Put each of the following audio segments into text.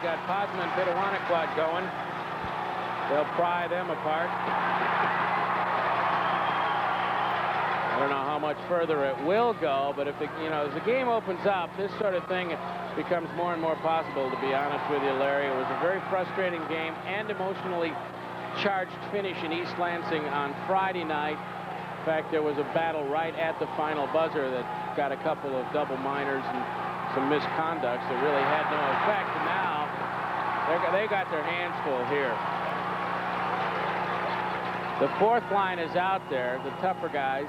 Got Posma and Pitawanaquat going. They'll pry them apart. I don't know how much further it will go, but if it, as the game opens up, this sort of thing becomes more and more possible, to be honest with you, Larry. It was a very frustrating game and emotionally charged finish in East Lansing on Friday night. In fact, there was a battle right at the final buzzer that got a couple of double minors and some misconducts that really had no effect. And now they got their hands full here. The fourth line is out there, the tougher guys.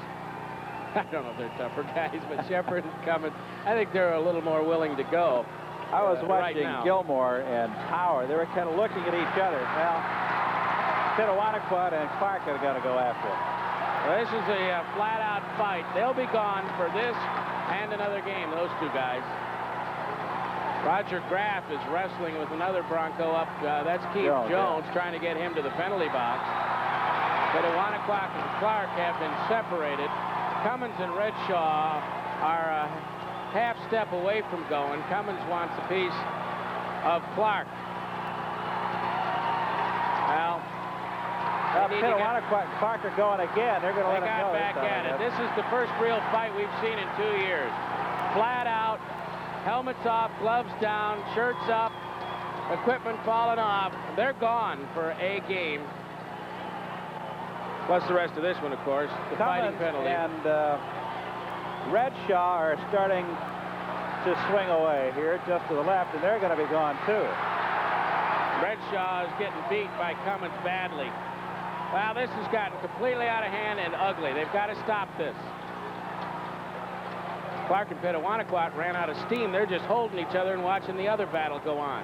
I don't know if they're tougher guys, but Shepard and Cummins, I think they're a little more willing to go. I was watching right Gilmore and Power. They were kind of looking at each other. Well, Pitawanaquat and Clark are going to go after it. Well, this is a flat-out fight. They'll be gone for this and another game, those two guys. Roger Graff is wrestling with another Bronco up. That's Keith Jones trying to get him to the penalty box. Pitawanaquat and Clark have been separated. Cummins and Redshaw are a half step away from going. Cummins wants a piece of Clark. Well, Pitawanaquat and Clark are going again. They're going to let him go. They got back at it. This is the first real fight we've seen in 2 years. Flat out, helmets off, gloves down, shirts up, equipment falling off. They're gone for a game. Plus the rest of this one, of course, the fighting penalty. And Redshaw are starting to swing away here just to the left, and they're going to be gone too. Redshaw is getting beat by Cummins badly. Well, this has gotten completely out of hand and ugly. They've got to stop this. Clark and Pitawanaquat ran out of steam. They're just holding each other and watching the other battle go on.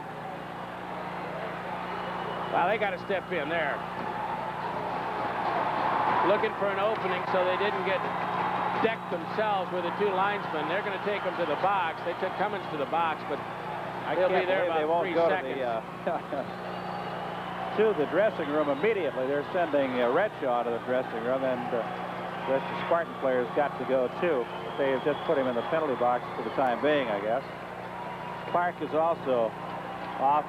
Well, they got to step in there. Looking for an opening so they didn't get decked themselves with the two linesmen. They're going to take them to the box. They took Cummins to the box, but he'll be there about 3 seconds. To the dressing room immediately. They're sending Redshaw to the dressing room, and the rest of the Spartan players got to go too. They have just put him in the penalty box for the time being, I guess. Clark is also off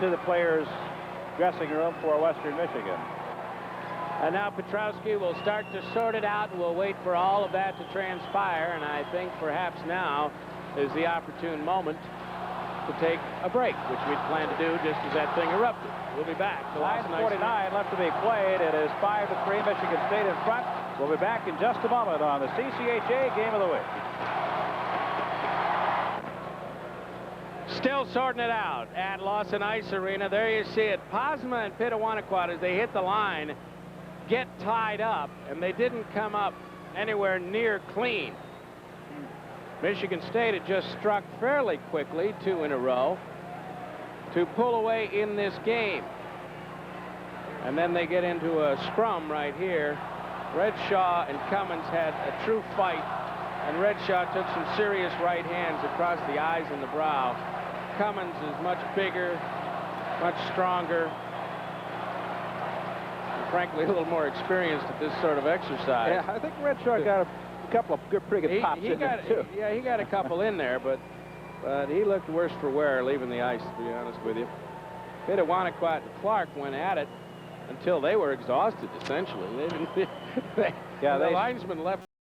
to the players' dressing room for Western Michigan. And now Petrowski will start to sort it out, and we'll wait for all of that to transpire. And I think perhaps now is the opportune moment to take a break, which we'd planned to do just as that thing erupted. We'll be back. 9:49 left to be played. It is 5-3, Michigan State in front. We'll be back in just a moment on the CCHA Game of the Week. Still sorting it out at Lawson Ice Arena. There you see it. Posma and Pitawanaquat, as they hit the line, get tied up, and they didn't come up anywhere near clean. Michigan State had just struck fairly quickly, 2 in a row, to pull away in this game. And then they get into a scrum right here. Redshaw and Cummins had a true fight, and Redshaw took some serious right hands across the eyes and the brow. Cummins is much bigger, much stronger, and frankly a little more experienced at this sort of exercise. Yeah, I think Redshaw got a couple of pretty good pops in there too. Yeah, he got a couple in there, but he looked worse for wear leaving the ice, to be honest with you. Pitawanaquat and Clark went at it until they were exhausted, essentially. The linesman left.